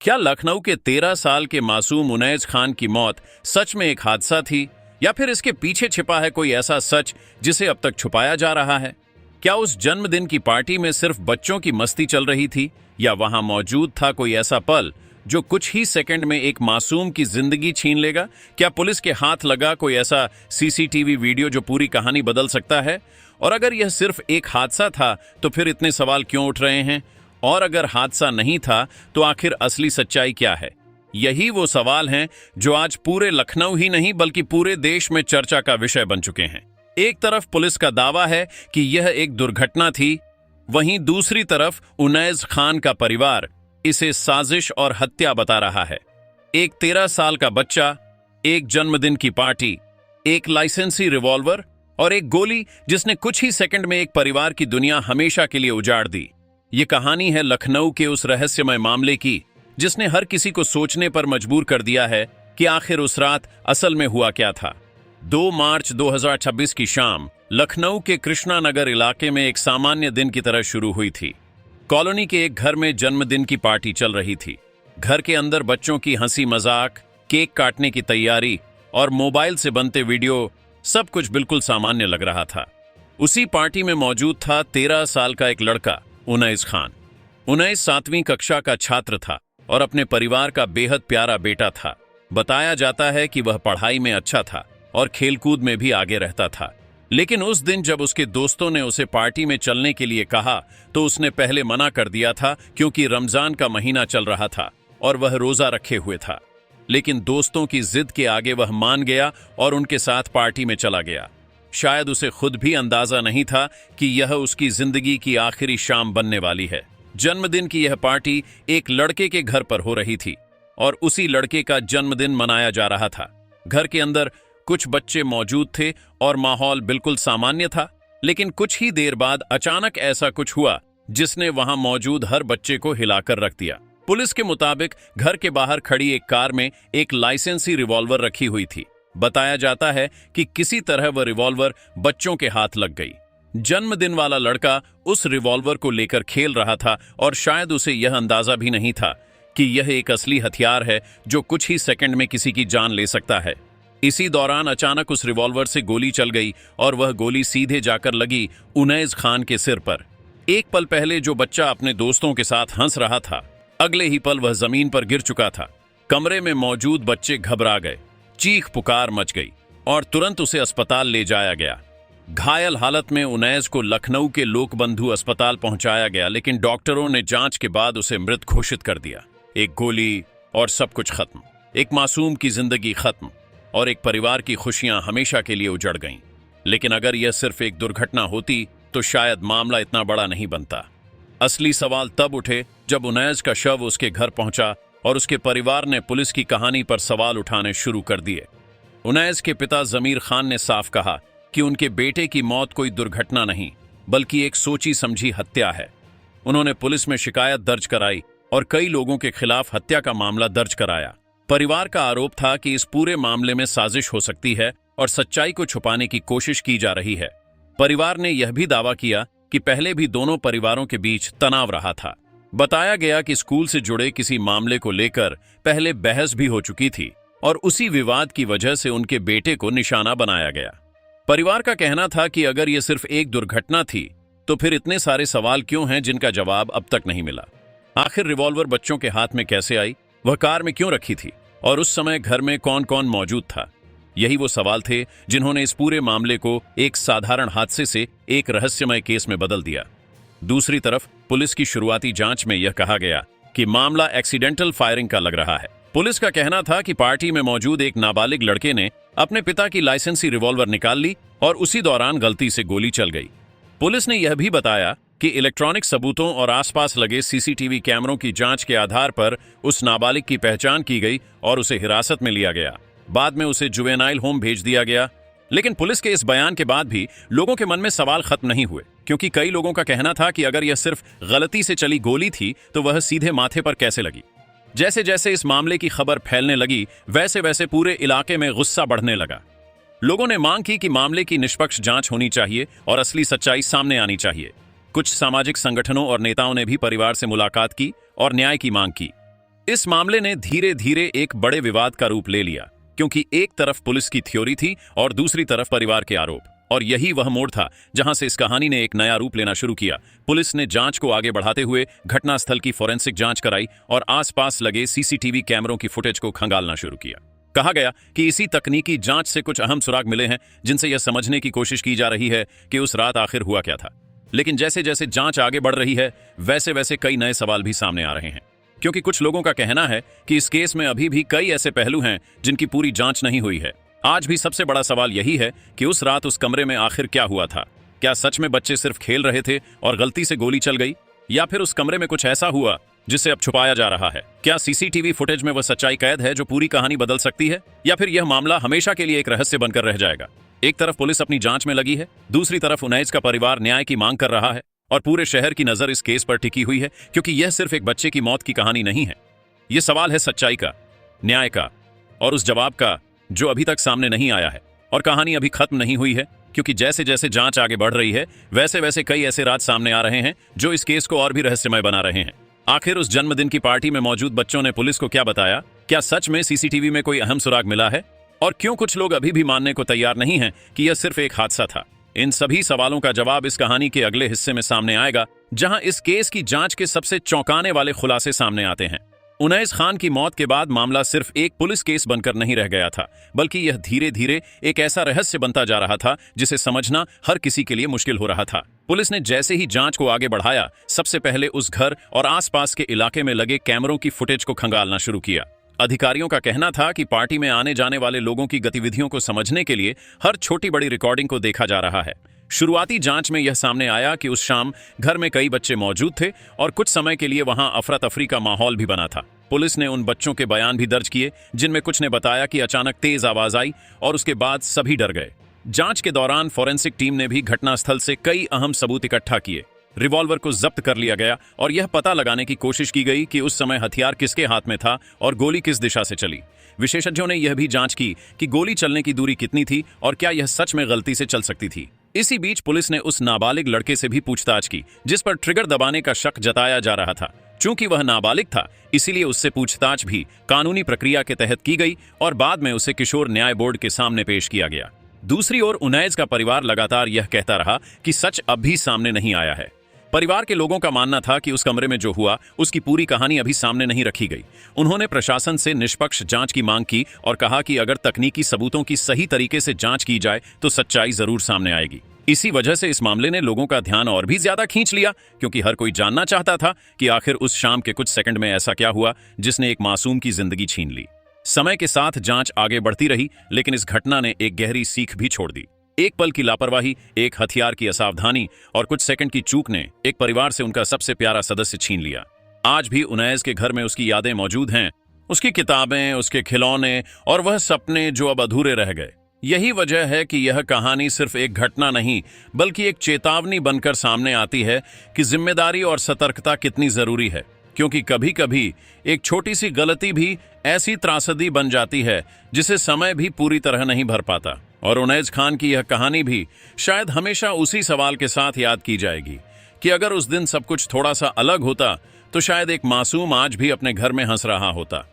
क्या लखनऊ के 13 साल के मासूम उनैस खान की मौत सच में एक हादसा थी, या फिर इसके पीछे छिपा है कोई ऐसा सच जिसे अब तक छुपाया जा रहा है? क्या उस जन्मदिन की पार्टी में सिर्फ बच्चों की मस्ती चल रही थी, या वहां मौजूद था कोई ऐसा पल जो कुछ ही सेकंड में एक मासूम की जिंदगी छीन लेगा? क्या पुलिस के हाथ लगा कोई ऐसा सीसीटीवी वीडियो जो पूरी कहानी बदल सकता है? और अगर यह सिर्फ एक हादसा था तो फिर इतने सवाल क्यों उठ रहे हैं? और अगर हादसा नहीं था तो आखिर असली सच्चाई क्या है? यही वो सवाल हैं जो आज पूरे लखनऊ ही नहीं बल्कि पूरे देश में चर्चा का विषय बन चुके हैं। एक तरफ पुलिस का दावा है कि यह एक दुर्घटना थी, वहीं दूसरी तरफ उनैस खान का परिवार इसे साजिश और हत्या बता रहा है। एक 13 साल का बच्चा, एक जन्मदिन की पार्टी, एक लाइसेंसी रिवॉल्वर और एक गोली जिसने कुछ ही सेकंड में एक परिवार की दुनिया हमेशा के लिए उजाड़ दी। ये कहानी है लखनऊ के उस रहस्यमय मामले की जिसने हर किसी को सोचने पर मजबूर कर दिया है कि आखिर उस रात असल में हुआ क्या था। 2 मार्च 2026 की शाम लखनऊ के कृष्णा नगर इलाके में एक सामान्य दिन की तरह शुरू हुई थी। कॉलोनी के एक घर में जन्मदिन की पार्टी चल रही थी। घर के अंदर बच्चों की हंसी मजाक, केक काटने की तैयारी और मोबाइल से बनते वीडियो, सब कुछ बिल्कुल सामान्य लग रहा था। उसी पार्टी में मौजूद था 13 साल का एक लड़का, उनैस खान। उनैस 7वीं कक्षा का छात्र था और अपने परिवार का बेहद प्यारा बेटा था। बताया जाता है कि वह पढ़ाई में अच्छा था और खेलकूद में भी आगे रहता था। लेकिन उस दिन जब उसके दोस्तों ने उसे पार्टी में चलने के लिए कहा तो उसने पहले मना कर दिया था, क्योंकि रमजान का महीना चल रहा था और वह रोजा रखे हुए था। लेकिन दोस्तों की जिद के आगे वह मान गया और उनके साथ पार्टी में चला गया। शायद उसे खुद भी अंदाजा नहीं था कि यह उसकी जिंदगी की आखिरी शाम बनने वाली है। जन्मदिन की यह पार्टी एक लड़के के घर पर हो रही थी और उसी लड़के का जन्मदिन मनाया जा रहा था। घर के अंदर कुछ बच्चे मौजूद थे और माहौल बिल्कुल सामान्य था। लेकिन कुछ ही देर बाद अचानक ऐसा कुछ हुआ जिसने वहां मौजूद हर बच्चे को हिलाकर रख दिया। पुलिस के मुताबिक घर के बाहर खड़ी एक कार में एक लाइसेंसी रिवॉल्वर रखी हुई थी। बताया जाता है कि किसी तरह वह रिवॉल्वर बच्चों के हाथ लग गई। जन्मदिन वाला लड़का उस रिवॉल्वर को लेकर खेल रहा था और शायद उसे यह अंदाजा भी नहीं था कि यह एक असली हथियार है जो कुछ ही सेकंड में किसी की जान ले सकता है। इसी दौरान अचानक उस रिवॉल्वर से गोली चल गई और वह गोली सीधे जाकर लगी उनैस खान के सिर पर। एक पल पहले जो बच्चा अपने दोस्तों के साथ हंस रहा था, अगले ही पल वह जमीन पर गिर चुका था। कमरे में मौजूद बच्चे घबरा गए, चीख पुकार मच गई और तुरंत उसे अस्पताल ले जाया गया। घायल हालत में उनैस को लखनऊ के लोकबंधु अस्पताल पहुंचाया गया, लेकिन डॉक्टरों ने जांच के बाद उसे मृत घोषित कर दिया। एक गोली और सब कुछ खत्म, एक मासूम की जिंदगी खत्म और एक परिवार की खुशियां हमेशा के लिए उजड़ गईं। लेकिन अगर यह सिर्फ एक दुर्घटना होती तो शायद मामला इतना बड़ा नहीं बनता। असली सवाल तब उठे जब उनैस का शव उसके घर पहुंचा और उसके परिवार ने पुलिस की कहानी पर सवाल उठाने शुरू कर दिए। उनैस के पिता जमीर खान ने साफ कहा कि उनके बेटे की मौत कोई दुर्घटना नहीं बल्कि एक सोची समझी हत्या है। उन्होंने पुलिस में शिकायत दर्ज कराई और कई लोगों के खिलाफ हत्या का मामला दर्ज कराया। परिवार का आरोप था कि इस पूरे मामले में साजिश हो सकती है और सच्चाई को छुपाने की कोशिश की जा रही है। परिवार ने यह भी दावा किया कि पहले भी दोनों परिवारों के बीच तनाव रहा था। बताया गया कि स्कूल से जुड़े किसी मामले को लेकर पहले बहस भी हो चुकी थी और उसी विवाद की वजह से उनके बेटे को निशाना बनाया गया। परिवार का कहना था कि अगर यह सिर्फ एक दुर्घटना थी तो फिर इतने सारे सवाल क्यों हैं जिनका जवाब अब तक नहीं मिला। आखिर रिवॉल्वर बच्चों के हाथ में कैसे आई, वह कार में क्यों रखी थी और उस समय घर में कौन कौन मौजूद था? यही वो सवाल थे जिन्होंने इस पूरे मामले को एक साधारण हादसे से एक रहस्यमय केस में बदल दिया। दूसरी तरफ पुलिस की शुरुआती जांच में यह कहा गया कि मामला एक्सीडेंटल फायरिंग का लग रहा है। पुलिस का कहना था कि पार्टी में मौजूद एक नाबालिग लड़के ने अपने पिता की लाइसेंसी रिवॉल्वर निकाल ली और उसी दौरान गलती से गोली चल गई। पुलिस ने यह भी बताया कि इलेक्ट्रॉनिक सबूतों और आसपास लगे सीसीटीवी कैमरों की जांच के आधार पर उस नाबालिग की पहचान की गई और उसे हिरासत में लिया गया। बाद में उसे जुवेनाइल होम भेज दिया गया। लेकिन पुलिस के इस बयान के बाद भी लोगों के मन में सवाल खत्म नहीं हुए, क्योंकि कई लोगों का कहना था कि अगर यह सिर्फ गलती से चली गोली थी तो वह सीधे माथे पर कैसे लगी। जैसे जैसे इस मामले की खबर फैलने लगी वैसे वैसे पूरे इलाके में गुस्सा बढ़ने लगा। लोगों ने मांग की कि मामले की निष्पक्ष जांच होनी चाहिए और असली सच्चाई सामने आनी चाहिए। कुछ सामाजिक संगठनों और नेताओं ने भी परिवार से मुलाकात की और न्याय की मांग की। इस मामले ने धीरे धीरे एक बड़े विवाद का रूप ले लिया, क्योंकि एक तरफ पुलिस की थ्योरी थी और दूसरी तरफ परिवार के आरोप। और यही वह मोड़ था जहां से इस कहानी ने एक नया रूप लेना शुरू किया। पुलिस ने जांच को आगे बढ़ाते हुए घटनास्थल की फोरेंसिक जांच कराई और आसपास लगे सीसीटीवी कैमरों की फुटेज को खंगालना शुरू किया। कहा गया कि इसी तकनीकी जांच से कुछ अहम सुराग मिले हैं, जिनसे यह समझने की कोशिश की जा रही है कि उस रात आखिर हुआ क्या था। लेकिन जैसे जैसे जांच आगे बढ़ रही है, वैसे वैसे कई नए सवाल भी सामने आ रहे हैं, क्योंकि कुछ लोगों का कहना है कि इस केस में अभी भी कई ऐसे पहलू हैं जिनकी पूरी जांच नहीं हुई है। आज भी सबसे बड़ा सवाल यही है कि उस रात उस कमरे में आखिर क्या हुआ था। क्या सच में बच्चे सिर्फ खेल रहे थे और गलती से गोली चल गई, या फिर उस कमरे में कुछ ऐसा हुआ जिसे अब छुपाया जा रहा है? क्या सीसीटीवी फुटेज में वह सच्चाई कैद है जो पूरी कहानी बदल सकती है, या फिर यह मामला हमेशा के लिए एक रहस्य बनकर रह जाएगा? एक तरफ पुलिस अपनी जांच में लगी है, दूसरी तरफ उनैस का परिवार न्याय की मांग कर रहा है, और पूरे शहर की नजर इस केस पर टिकी हुई है, क्योंकि यह सिर्फ एक बच्चे की मौत की कहानी नहीं है। यह सवाल है सच्चाई का, न्याय का और उस जवाब का जो अभी तक सामने नहीं आया है। और कहानी अभी खत्म नहीं हुई है, क्योंकि जैसे जैसे जांच आगे बढ़ रही है, वैसे वैसे कई ऐसे राज सामने आ रहे हैं जो इस केस को और भी रहस्यमय बना रहे हैं। आखिर उस जन्मदिन की पार्टी में मौजूद बच्चों ने पुलिस को क्या बताया? क्या सच में सीसीटीवी में कोई अहम सुराग मिला है? और क्यों कुछ लोग अभी भी मानने को तैयार नहीं हैं कि यह सिर्फ एक हादसा था? इन सभी सवालों का जवाब इस कहानी के अगले हिस्से में सामने आएगा, जहां इस केस की जांच के सबसे चौंकाने वाले खुलासे सामने आते हैं। उनैस खान की मौत के बाद मामला सिर्फ एक पुलिस केस बनकर नहीं रह गया था, बल्कि यह धीरे धीरे एक ऐसा रहस्य बनता जा रहा था जिसे समझना हर किसी के लिए मुश्किल हो रहा था। पुलिस ने जैसे ही जांच को आगे बढ़ाया, सबसे पहले उस घर और आसपास के इलाके में लगे कैमरों की फुटेज को खंगालना शुरू किया। अधिकारियों का कहना था कि पार्टी में आने जाने वाले लोगों की गतिविधियों को समझने के लिए हर छोटी बड़ी रिकॉर्डिंग को देखा जा रहा है। शुरुआती जांच में यह सामने आया कि उस शाम घर में कई बच्चे मौजूद थे और कुछ समय के लिए वहां अफरा तफरी का माहौल भी बना था। पुलिस ने उन बच्चों के बयान भी दर्ज किए, जिनमें कुछ ने बताया कि अचानक तेज आवाज आई और उसके बाद सभी डर गए। जांच के दौरान फोरेंसिक टीम ने भी घटनास्थल से कई अहम सबूत इकट्ठा किए। रिवॉल्वर को जब्त कर लिया गया और यह पता लगाने की कोशिश की गई कि उस समय हथियार किसके हाथ में था और गोली किस दिशा से चली। विशेषज्ञों ने यह भी जांच की कि गोली चलने की दूरी कितनी थी और क्या यह सच में गलती से चल सकती थी। इसी बीच पुलिस ने उस नाबालिग लड़के से भी पूछताछ की, जिस पर ट्रिगर दबाने का शक जताया जा रहा था। चूंकि वह नाबालिग था, इसीलिए उससे पूछताछ भी कानूनी प्रक्रिया के तहत की गई और बाद में उसे किशोर न्याय बोर्ड के सामने पेश किया गया। दूसरी ओर उनैस का परिवार लगातार यह कहता रहा कि सच अब भी सामने नहीं आया है। परिवार के लोगों का मानना था कि उस कमरे में जो हुआ उसकी पूरी कहानी अभी सामने नहीं रखी गई। उन्होंने प्रशासन से निष्पक्ष जांच की मांग की और कहा कि अगर तकनीकी सबूतों की सही तरीके से जांच की जाए तो सच्चाई जरूर सामने आएगी। इसी वजह से इस मामले ने लोगों का ध्यान और भी ज्यादा खींच लिया, क्योंकि हर कोई जानना चाहता था कि आखिर उस शाम के कुछ सेकंड में ऐसा क्या हुआ जिसने एक मासूम की जिंदगी छीन ली। समय के साथ जांच आगे बढ़ती रही, लेकिन इस घटना ने एक गहरी सीख भी छोड़ दी। एक पल की लापरवाही, एक हथियार की असावधानी और कुछ सेकंड की चूक ने एक परिवार से उनका सबसे प्यारा सदस्य छीन लिया। आज भी उनैस के घर में उसकी यादें मौजूद हैं, उसकी किताबें, उसके खिलौने और वह सपने जो अब अधूरे रह गए। यही वजह है कि यह कहानी सिर्फ एक घटना नहीं, बल्कि एक चेतावनी बनकर सामने आती है कि जिम्मेदारी और सतर्कता कितनी जरूरी है, क्योंकि कभी कभी एक छोटी सी गलती भी ऐसी त्रासदी बन जाती है जिसे समय भी पूरी तरह नहीं भर पाता। और उनैस खान की यह कहानी भी शायद हमेशा उसी सवाल के साथ याद की जाएगी कि अगर उस दिन सब कुछ थोड़ा सा अलग होता तो शायद एक मासूम आज भी अपने घर में हंस रहा होता।